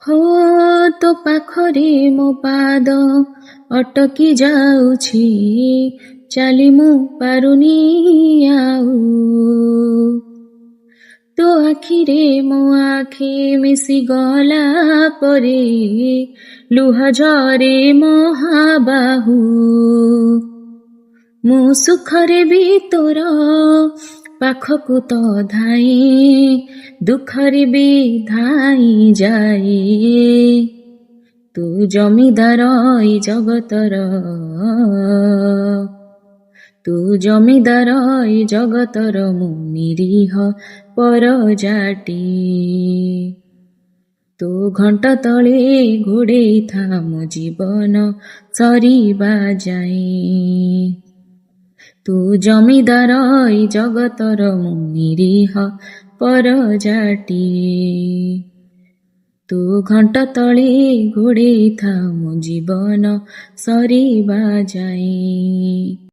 हो तो ପାଖରେ ମୋ ପାଦ ଅଟକି ଯାଉଛି, ଚାଲି ମୁଁ ପାରୁନି ଆଉ। ତୋ ଆଖିରେ ମୋ ଆଖି ମିଶିଗଲା ପରେ ଲୁହ ଝରେ ମହାବାହୁ। ମୁଁ ସୁଖରେ ବି ତୋର ପାଖକୁ ତ ଧାଇଁ, ଦୁଃଖରେ ବି ଧାଇଁ ଯାଏ। ତୁ ଜମିଦାର ଏଇ ଜଗତର, ତୁ ଜମିଦାର ଏଇ ଜଗତର, ମୁଁ ନିରୀହ ପରଜାଟି। ତୋ ଘଣ୍ଟ ତଳେ ଘୋଡ଼େଇଥା ମୋ ଜୀବନ ସରିବା ଯାଏଁ। ତୁ ଜମିଦାର ଏଇ ଜଗତର, ମୁଁ ନିରୀହ ପରଜାଟି। ତୁ ଘଣ୍ଟ ତଳେ ଘୋଡ଼େଇଥା ମୋ ଜୀବନ ସରିବା ଯାଏଁ।